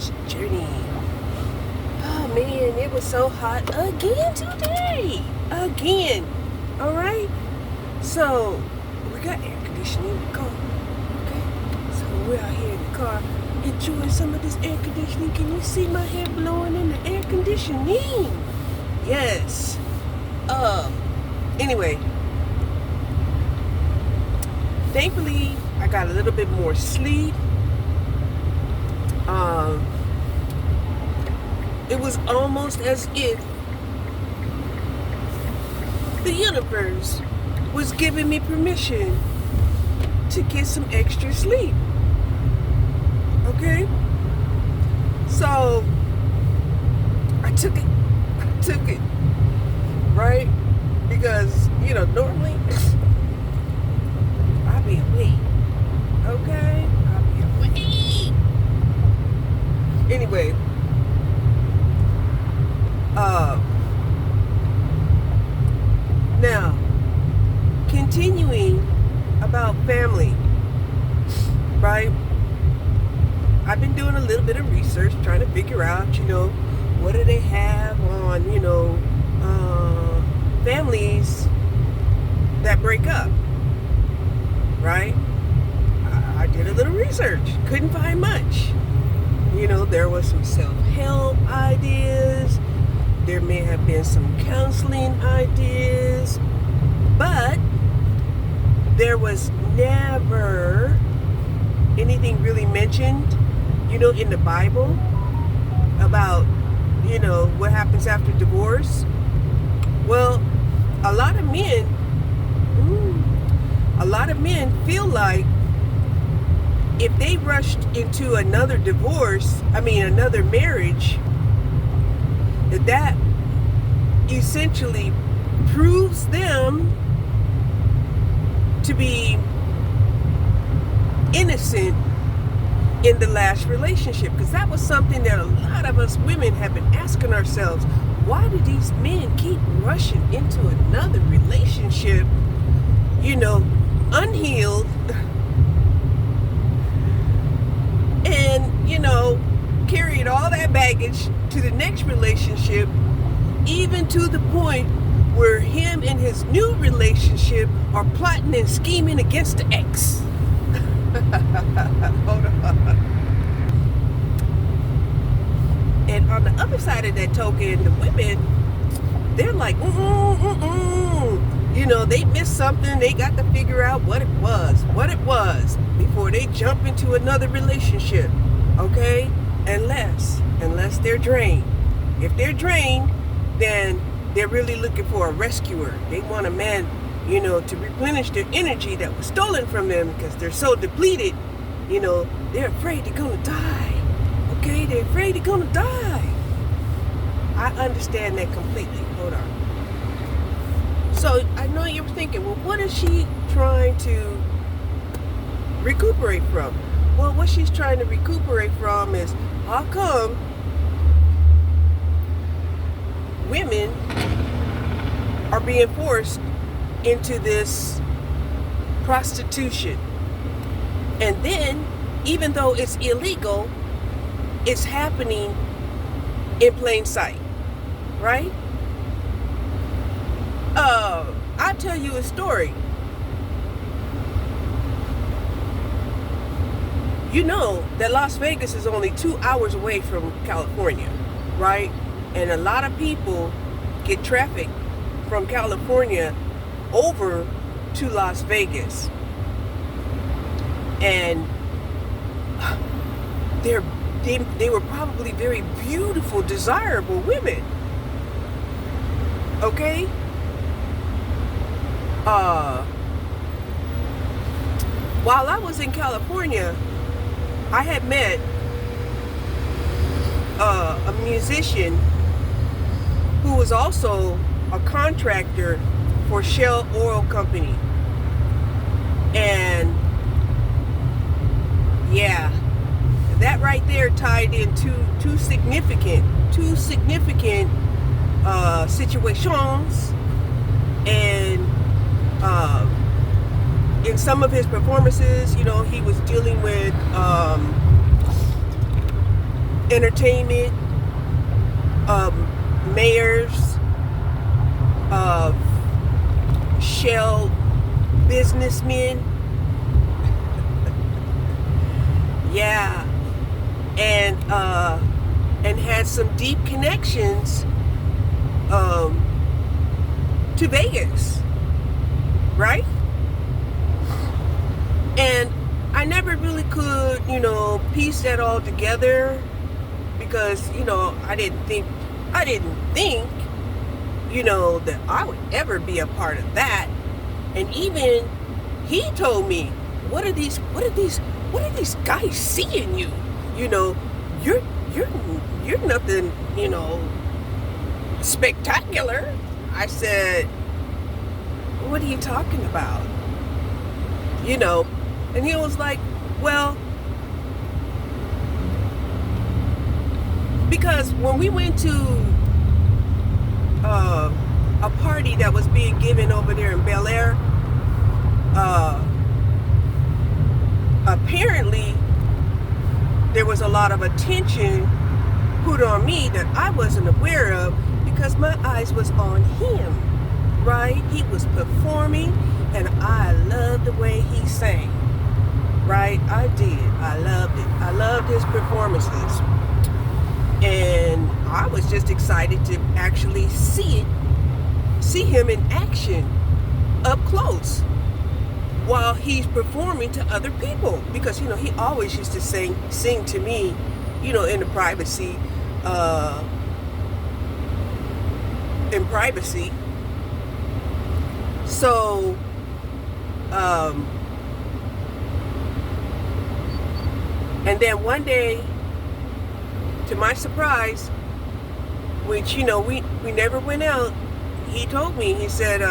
gosh, journey. Oh man, it was so hot again today. Again. Alright? So, we got air conditioning in the car. Okay? So we're out here in the car enjoying some of this air conditioning. Can you see my hair blowing in the air conditioning? Yes. Anyway. Thankfully, I got a little bit more sleep. It was almost as if the universe was giving me permission to get some extra sleep. Okay? So, I took it, right? Because, normally, I'll be awake. Okay? I'll be awake. Anyway, now, continuing about family, right? I've been doing a little bit of research, trying to figure out, what do they have on, families that break up, right? I did a little research, couldn't find much. There was some self-help ideas. There may have been some counseling ideas, but there was never anything really mentioned, in the Bible about, what happens after divorce. Well, a lot of men feel like if they rushed into another another marriage, that essentially proves them to be innocent in the last relationship. Because that was something that a lot of us women have been asking ourselves. Why do these men keep rushing into another relationship, unhealed, and, carried all that baggage to the next relationship, even to the point where him and his new relationship are plotting and scheming against the ex. Hold on. And on the other side of that token, the women, they're like, they missed something. They got to figure out what it was before they jump into another relationship. Okay? Unless they're drained. If they're drained, then they're really looking for a rescuer. They want a man, to replenish their energy that was stolen from them because they're so depleted. They're afraid they're gonna die. Okay? They're afraid they're gonna die. I understand that completely. Hold on. So I know you're thinking, well, what is she trying to recuperate from? Well, what she's trying to recuperate from is, how come women are being forced into this prostitution? And then, even though it's illegal, it's happening in plain sight, right? I'll tell you a story. You know that Las Vegas is only 2 hours away from California, right? And a lot of people get traffic from California over to Las Vegas. And they were probably very beautiful, desirable women. Okay? While I was in California, I had met a musician who was also a contractor for Shell Oil Company. And yeah, that right there tied in two significant situations. And in some of his performances, he was dealing with entertainment, mayors, of shell businessmen. Yeah, and had some deep connections to Vegas, right? And I never really could, piece that all together because, I didn't think, that I would ever be a part of that. And even he told me, what are these guys see in you? You're nothing, spectacular. I said, what are you talking about? And he was like, well, because when we went to a party that was being given over there in Bel Air, apparently there was a lot of attention put on me that I wasn't aware of because my eyes was on him, right? He was performing and I loved the way he sang, right? I did. I loved it. I loved his performances. And I was just excited to actually see him in action up close while he's performing to other people, because he always used to sing to me, in the privacy, So and then one day, to my surprise, which we never went out, he told me, he said,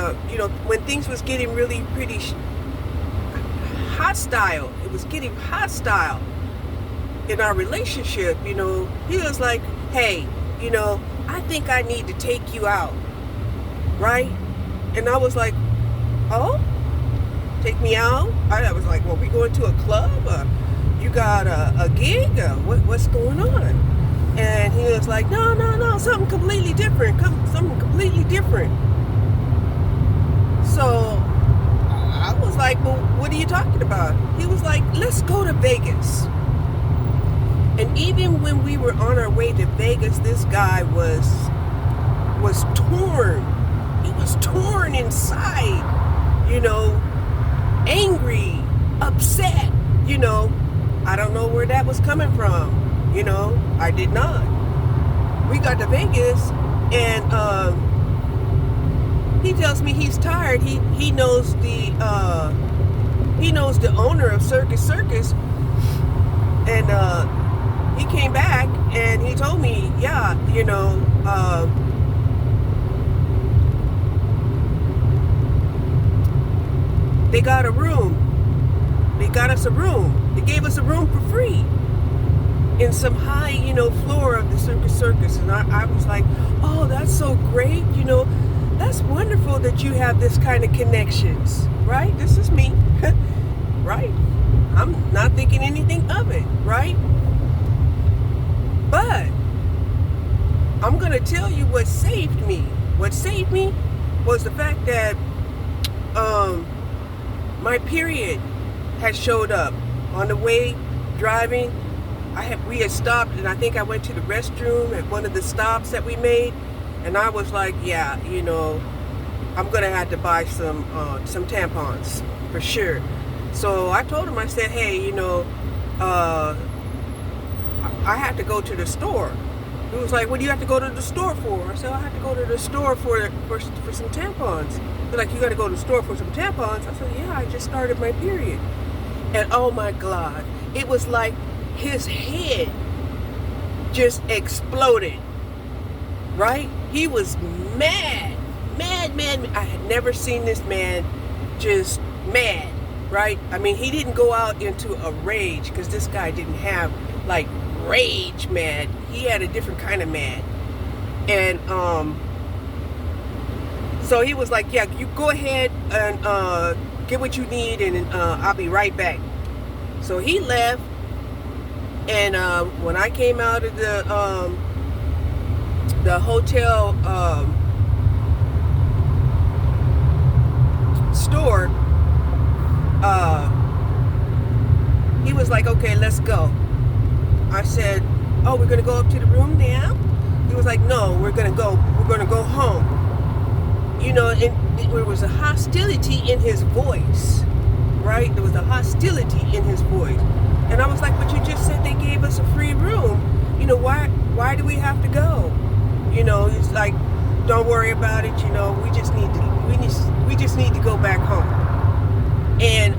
when things was getting really pretty hostile, it was getting hostile in our relationship, he was like, hey, I think I need to take you out, right? And I was like, oh, take me out? I was like, well, we going to a club? You got a gig? What's going on? And he was like, no, something completely different. Something completely different. So I was like, well, what are you talking about? He was like, let's go to Vegas. And even when we were on our way to Vegas, this guy was torn. He was torn inside, angry, upset, I don't know where that was coming from. I did not. We got to Vegas and he tells me he's tired. He knows the owner of Circus, and he came back and he told me, yeah, they got a room. They got us a room. They gave us a room for free in some high, floor of the Circus. And I was like, oh, that's so great. That's wonderful that you have this kind of connections, right? This is me, right? I'm not thinking anything of it, right? But I'm going to tell you what saved me. What saved me was the fact that my period had showed up on the way driving. We had stopped, and I think I went to the restroom at one of the stops that we made, and I was like, yeah, I'm gonna have to buy some tampons for sure. So I told him, I said, hey, I have to go to the store. He was like, what do you have to go to the store for? I said, I have to go to the store for some tampons. They're like, you got to go to the store for some tampons? I said, yeah, I just started my period. And oh my God, it was like his head just exploded, right? He was mad. I had never seen this man just mad, right? I mean, he didn't go out into a rage, because this guy didn't have like rage mad. He had a different kind of mad. And so he was like, yeah, you go ahead and get what you need, and I'll be right back. So he left, And when I came out of the hotel store, he was like, okay, let's go. I said, oh, we're gonna go up to the room now? He was like, no, we're gonna go home. You know, there was a hostility in his voice, right? There was a hostility in his voice. And I was like, but you just said they gave us a free room. You know, why do we have to go? You know, it's like, don't worry about it, you know, we just need to go back home. And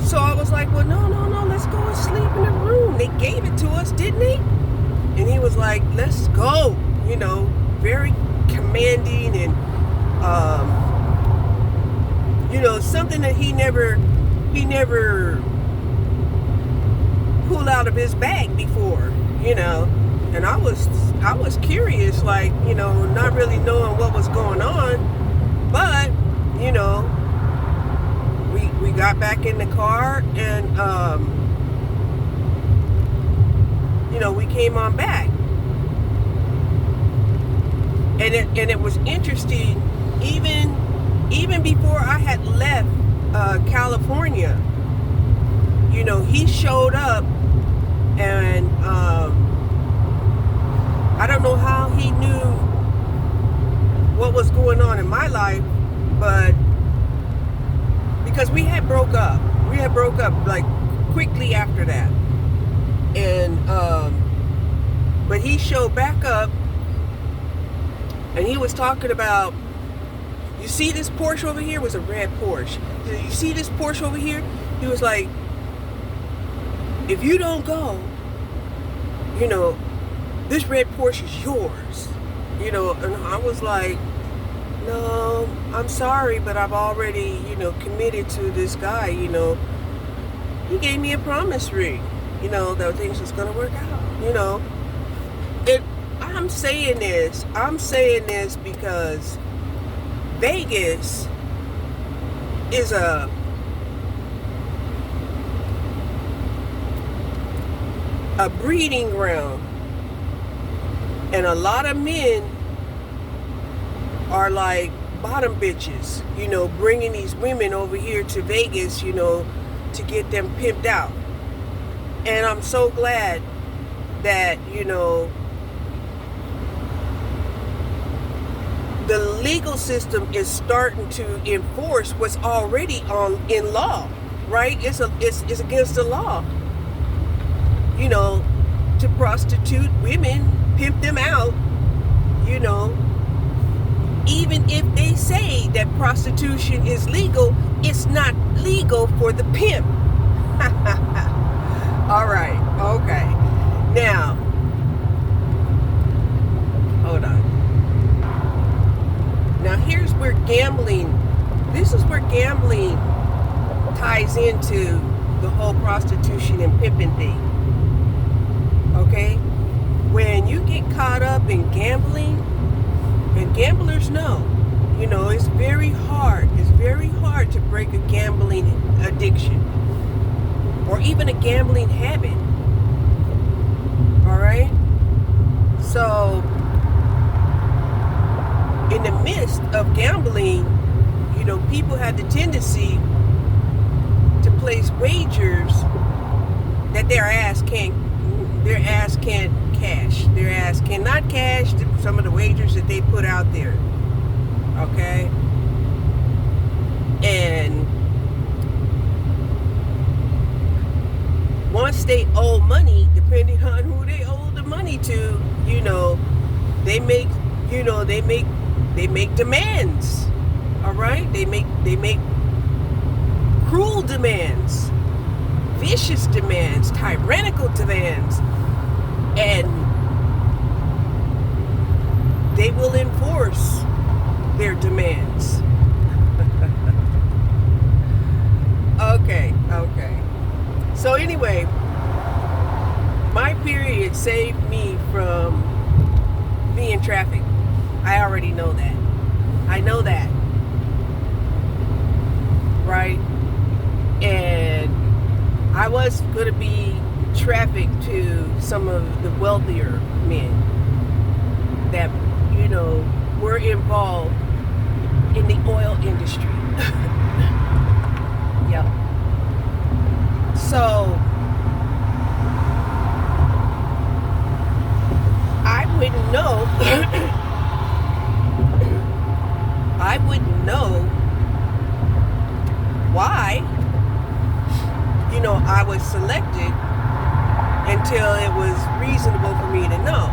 so I was like, well, no, let's go and sleep in the room. They gave it to us, didn't they? And he was like, let's go, you know, very commanding and, you know, something that he never pulled out of his bag before, you know. And I was curious, like, you know, not really knowing what was going on, but, you know, we got back in the car and, you know, we came on back. And it was interesting, even before I had left California, you know, he showed up and I don't know how he knew what was going on in my life, but because we had broke up like quickly after that. And but he showed back up and he was talking about, you see this Porsche over here? It was a red Porsche. You see this Porsche over here? He was like, if you don't go, you know, this red Porsche is yours. You know, and I was like, no, I'm sorry, but I've already, you know, committed to this guy, you know. He gave me a promise ring, you know, that things was gonna work out, you know. I'm saying this because Vegas is a breeding ground, and a lot of men are like bottom bitches, you know, bringing these women over here to Vegas, you know, to get them pimped out. And I'm so glad that, you know, the legal system is starting to enforce what's already in law, right? It's against the law, you know, to prostitute women, pimp them out, you know. Even if they say that prostitution is legal, it's not legal for the pimp. All right, okay. Now, hold on. Now here's where this is where gambling ties into the whole prostitution and pimping thing. Okay? When you get caught up in gambling, and gamblers know, you know, it's very hard to break a gambling addiction or even a gambling habit. All right? So, in the midst of gambling, you know, people have the tendency to place wagers that their ass can't cash. Their ass cannot cash some of the wagers that they put out there. Okay? And once they owe money, depending on who they owe the money to, you know, they make demands. All right? They make cruel demands, vicious demands, tyrannical demands, and they will enforce their demands. Okay. So anyway, my period saved me from being trafficked. I already know that. I know that. Right? And I was going to be trafficked to some of the wealthier men that, were involved in the oil industry. Yep. So I wouldn't know. I wouldn't know why, I was selected until it was reasonable for me to know.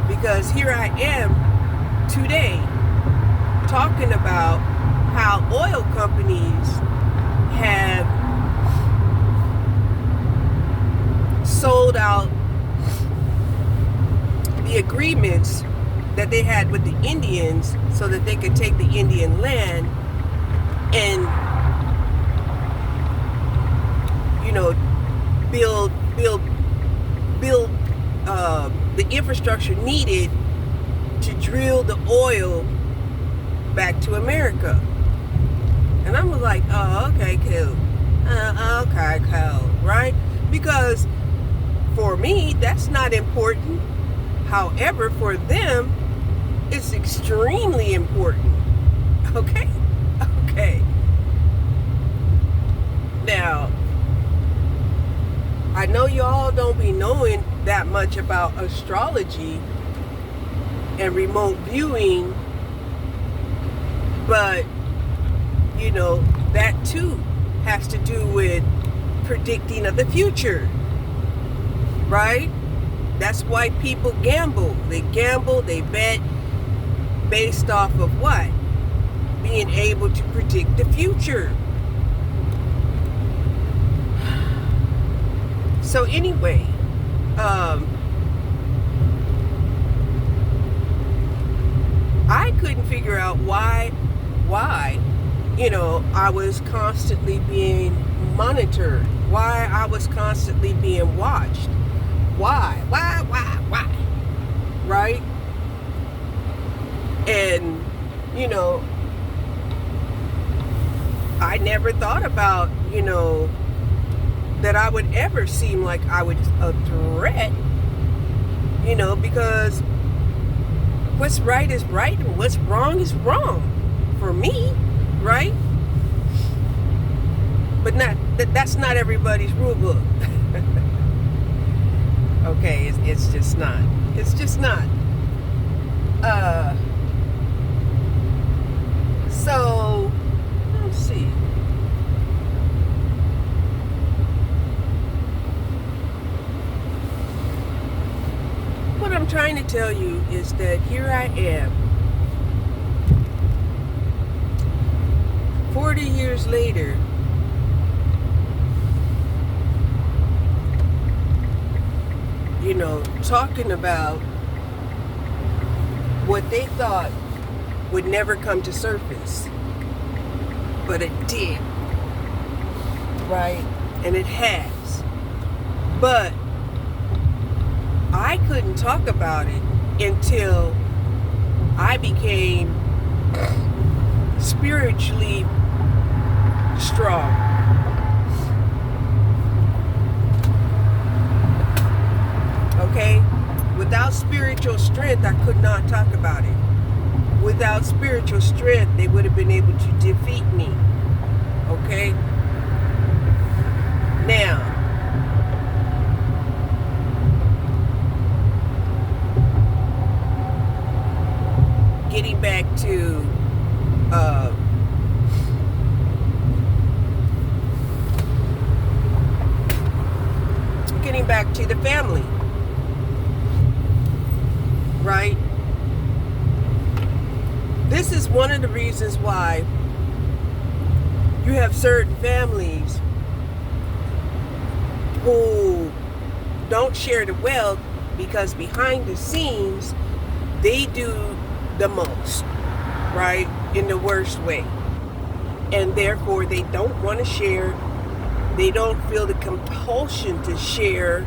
Because here I am today talking about how oil companies have sold out the agreements that they had with the Indians so that they could take the Indian land and build the infrastructure needed to drill the oil back to America. And I'm like, oh, okay, cool. Okay, cool, right? Because for me, that's not important. However, for them, it's extremely important. Okay? Okay. Now, I know y'all don't be knowing that much about astrology and remote viewing, but, that too has to do with predicting of the future, right? That's why people gamble. They gamble, they bet based off of what? Being able to predict the future. So anyway, I couldn't figure out why, I was constantly being monitored, why I was constantly being watched. Why, right? And, I never thought about, that I would ever seem like I was a threat, because what's right is right and what's wrong is wrong for me, right? But that's not everybody's rule book. Okay, it's just not. It's just not. So, let's see. What I'm trying to tell you is that here I am, 40 years later, talking about what they thought would never come to surface. But it did. Right? And it has. But I couldn't talk about it until I became spiritually strong. Okay? Without spiritual strength, I could not talk about it. Without spiritual strength, they would have been able to defeat me. Okay? Now, getting back to the family, right? This is one of the reasons why you have certain families who don't share the wealth, because behind the scenes they do the most, right? In the worst way. And therefore they don't want to share. They don't feel the compulsion to share.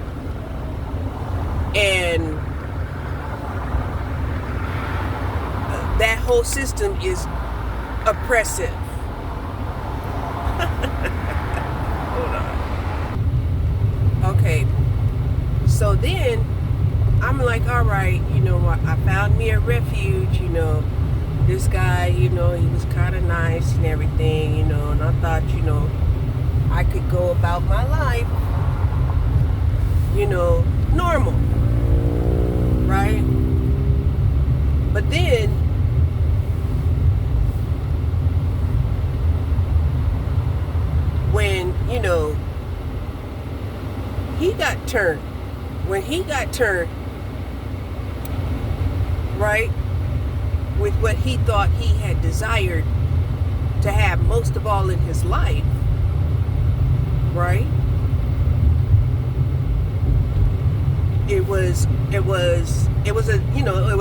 And that whole system is oppressive. Hold on. right, I found me a refuge, this guy, he was kind of nice and everything, and I thought, I could go about my life, normal, right? But then, when, he got turned, right, with what he thought he had desired to have most of all in his life, right? It was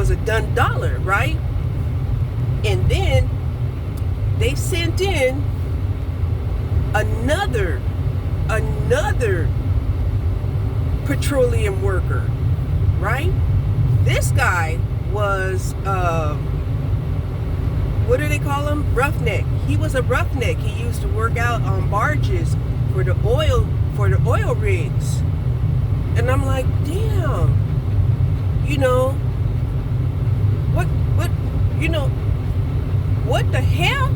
a done dollar, right? And then they sent in another petroleum worker, right? This guy was what do they call him? Roughneck. He was a roughneck. He used to work out on barges for the oil rigs. And I'm like, damn, what the hell?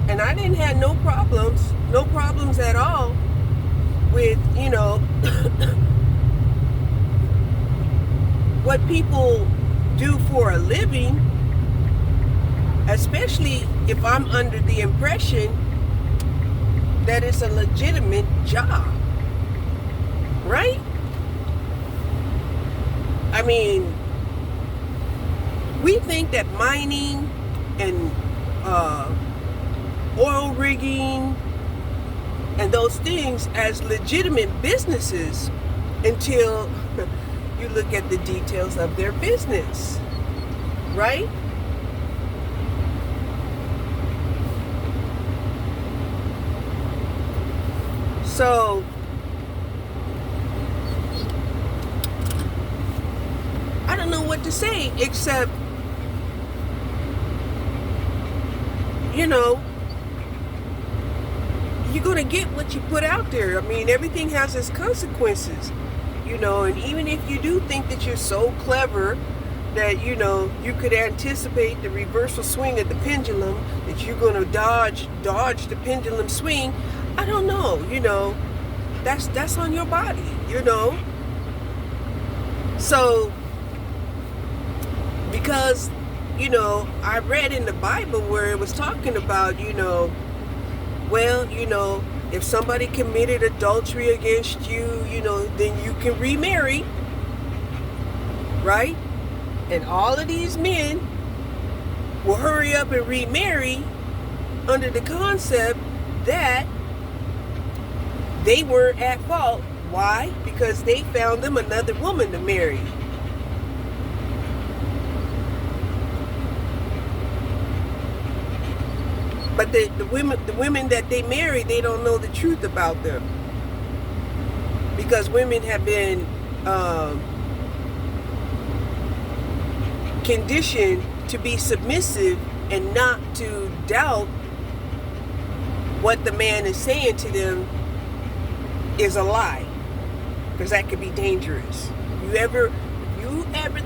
And I didn't have no problems at all with, what people do for a living, especially if I'm under the impression that it's a legitimate job, right? I mean, we think that mining and oil rigging and those things as legitimate businesses until you look at the details of their business, right? So I don't know what to say except, you're going to get what you put out there. I mean, everything has its consequences, and even if you do think that you're so clever that, you could anticipate the reversal swing of the pendulum, that you're going to dodge the pendulum swing, I don't know, that's on your body, So, because, I read in the Bible where it was talking about, if somebody committed adultery against you, then you can remarry, right? And all of these men will hurry up and remarry under the concept that they weren't at fault. Why? Because they found them another woman to marry. But the women that they marry, they don't know the truth about them. Because women have been conditioned to be submissive and not to doubt what the man is saying to them is a lie. Because that could be dangerous. You ever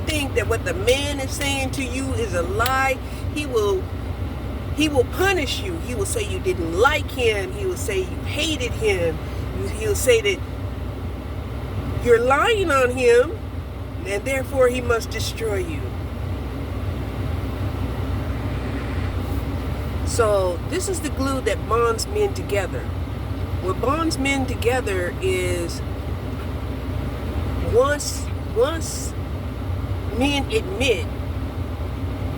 think that what the man is saying to you is a lie, he will punish you. He will say you didn't like him. He will say you hated him. He'll say that you're lying on him, and therefore he must destroy you. So this is the glue that bonds men together. What bonds men together is once men admit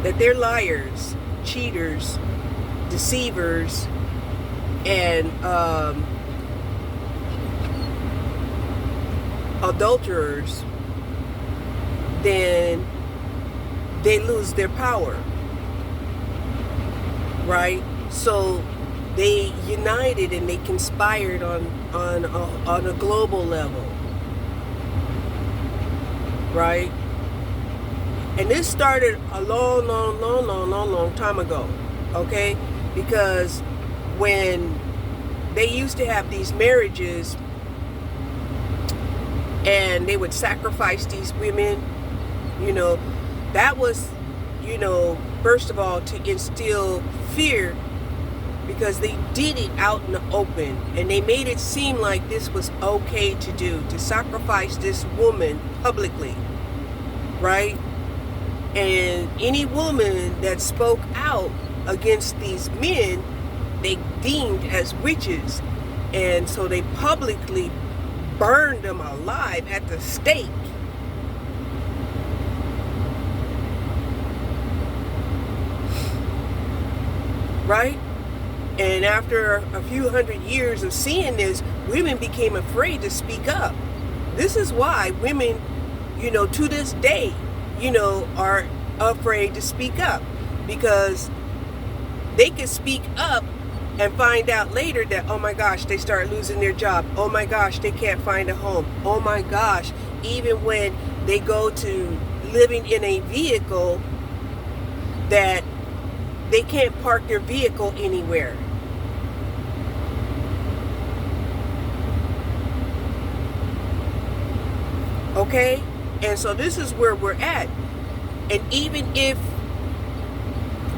that they're liars, cheaters, deceivers, and adulterers, then they lose their power, right? So they united and they conspired on a global level, right? And this started a long time ago, okay? Because when they used to have these marriages, and they would sacrifice these women. You know, that was, first of all, to instill fear, because they did it out in the open, and they made it seem like this was okay to do, to sacrifice this woman publicly, right? And any woman that spoke out against these men, they deemed as witches. And so they publicly burned them alive at the stake. Right? And after a few hundred years of seeing this, women became afraid to speak up. This is why women, to this day, are afraid to speak up, because they can speak up and find out later that, oh my gosh, they start losing their job. Oh my gosh, they can't find a home. Oh my gosh, even when they go to living in a vehicle, that they can't park their vehicle anywhere. Okay? And so this is where we're at. And even if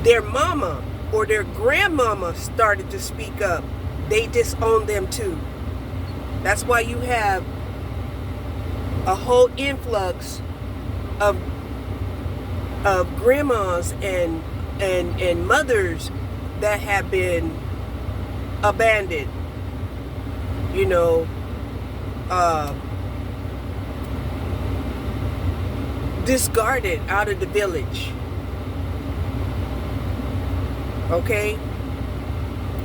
their mama or their grandmama started to speak up, they disown them too. That's why you have a whole influx of grandmas and mothers that have been abandoned, discarded out of the village. Okay?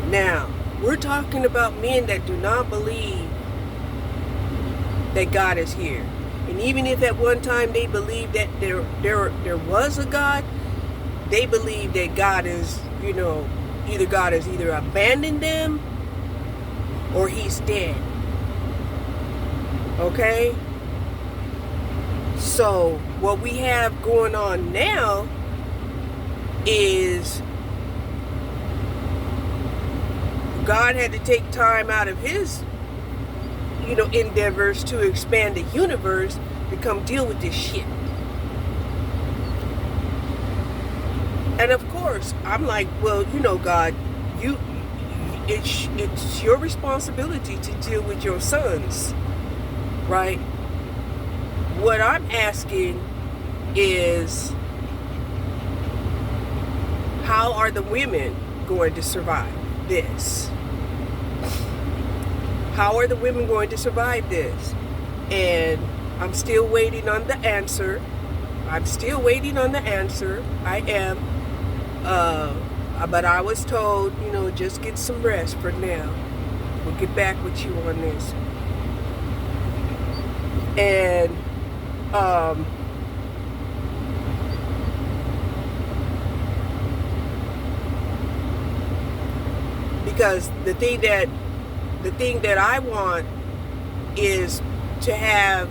Now, we're talking about men that do not believe that God is here. And even if at one time they believed that there was a God, they believe that God is, either God has either abandoned them or he's dead. Okay? So, what we have going on now is God had to take time out of his, endeavors to expand the universe to come deal with this shit. And of course, I'm like, well, God, it's your responsibility to deal with your sons, right? What I'm asking is, how are the women going to survive this? How are the women going to survive this? And I'm still waiting on the answer. I am. But I was told, just get some rest for now. We'll get back with you on this. And because the thing that I want is to have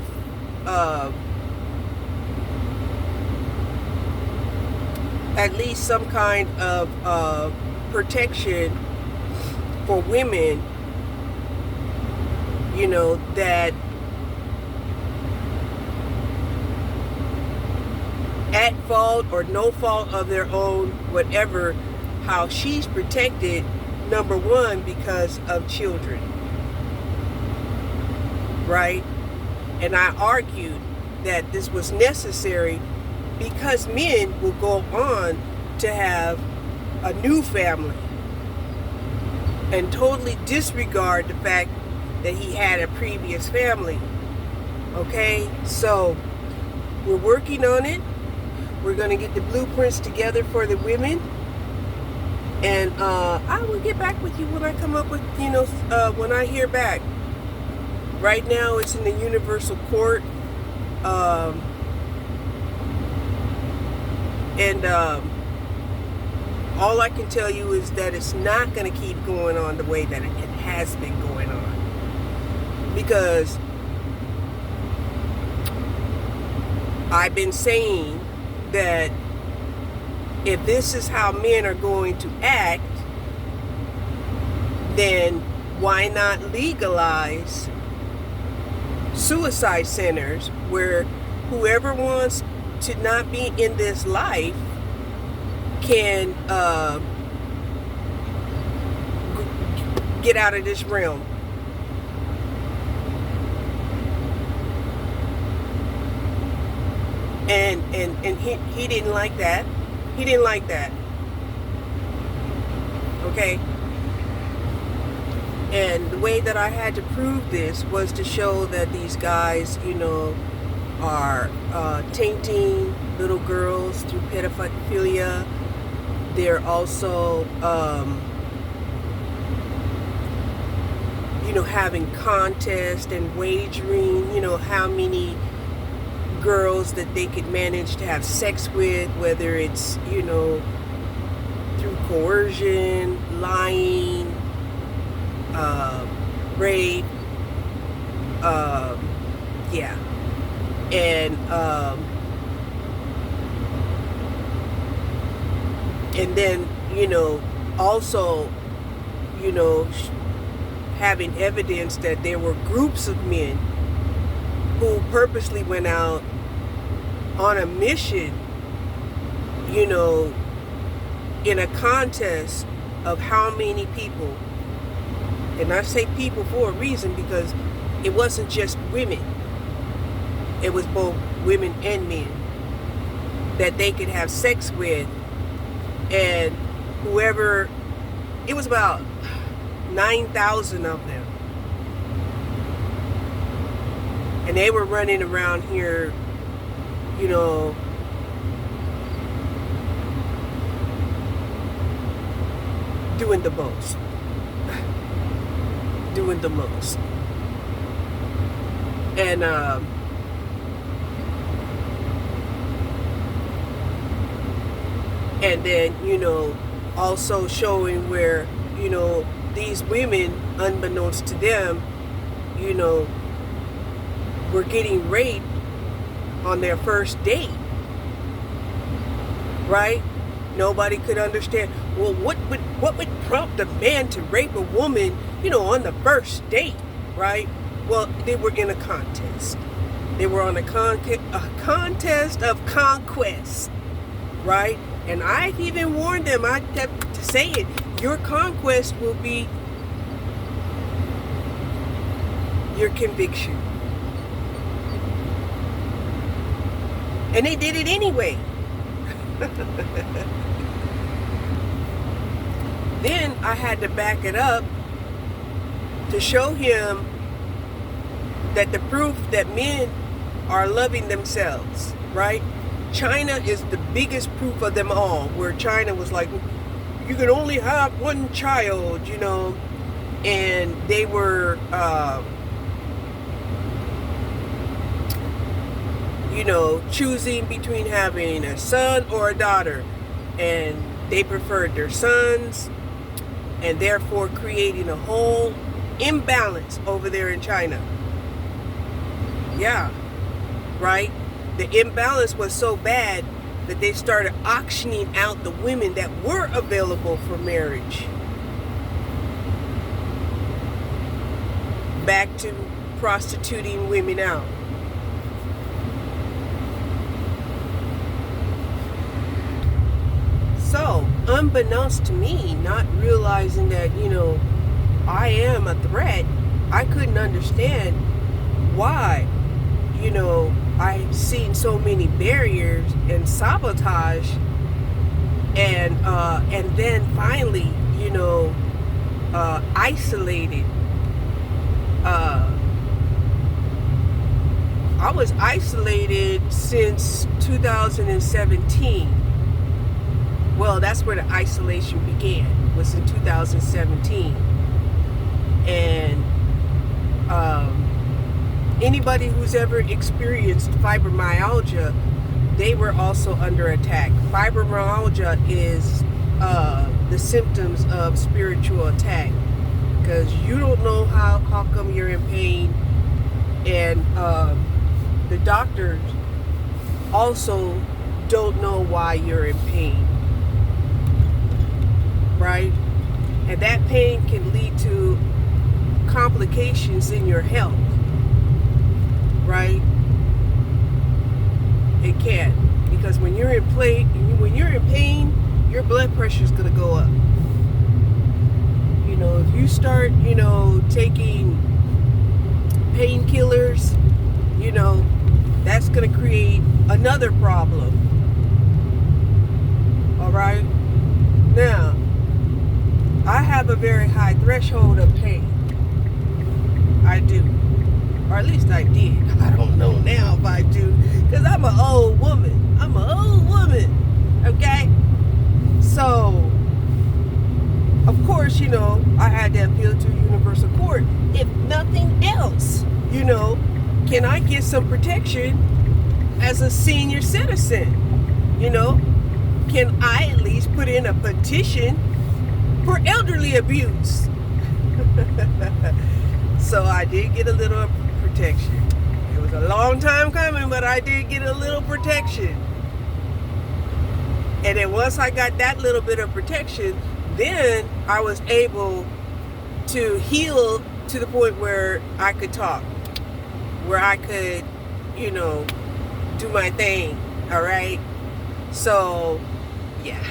at least some kind of protection for women, that at fault or no fault of their own, whatever, how she's protected, number one, because of children, right? And I argued that this was necessary because men will go on to have a new family and totally disregard the fact that he had a previous family. Okay, so we're working on it. We're going to get the blueprints together for the women, and I will get back with you when I come up with, when I hear back. Right now it's in the universal court, and all I can tell you is that it's not going to keep going on the way that it has been going on, because I've been saying that if this is how men are going to act, then why not legalize suicide centers where whoever wants to not be in this life can get out of this realm. And he didn't like that. He didn't like that. Okay? And the way that I had to prove this was to show that these guys, are tainting little girls through pedophilia. They're also, having contests and wagering, how many girls that they could manage to have sex with, whether it's, through coercion, lying, rape, yeah. And then, also, having evidence that there were groups of men who purposely went out on a mission, in a contest of how many people. And I say people for a reason, because it wasn't just women. It was both women and men that they could have sex with. And whoever, it was about 9,000 of them. And they were running around here, doing the most. Doing the most. And then, also showing where, these women, unbeknownst to them, were getting raped on their first date. Right? Nobody could understand. Well, what would prompt a man to rape a woman, on the first date, right? Well, they were in a contest. They were on a contest of conquest, right? And I've even warned them, I have to say it, your conquest will be your conviction. And they did it anyway. Then I had to back it up to show him that the proof that men are loving themselves, right? China is the biggest proof of them all, where China was like, you can only have one child, and they were, choosing between having a son or a daughter, and they preferred their sons, and therefore creating a whole imbalance over there in China. Yeah, right? The imbalance was so bad that they started auctioning out the women that were available for marriage. Back to prostituting women out. So, unbeknownst to me, not realizing that, I am a threat, I couldn't understand why, I've seen so many barriers and sabotage, and then finally, isolated. I was isolated since 2017. Well, that's where the isolation began, was in 2017. And anybody who's ever experienced fibromyalgia, they were also under attack. Fibromyalgia is the symptoms of spiritual attack, because you don't know how come you're in pain, and the doctors also don't know why you're in pain, right? And that pain can lead to complications in your health. pressure is going to go up. You know, if you start, you know, taking painkillers, you know, that's going to create another problem. All right? Now, I have a very high threshold of pain. I do. Or at least I did. I don't know now if I do. Because I'm an old woman. Okay? So, of course, you know, I had to appeal to universal court. If nothing else, you know, can I get some protection as a senior citizen? You know, can I at least put in a petition for elderly abuse? So I did get a little protection. It was a long time coming, but I did get a little protection. And then once I got that little bit of protection, then I was able to heal to the point where I could talk, where I could, do my thing. All right. So, yeah.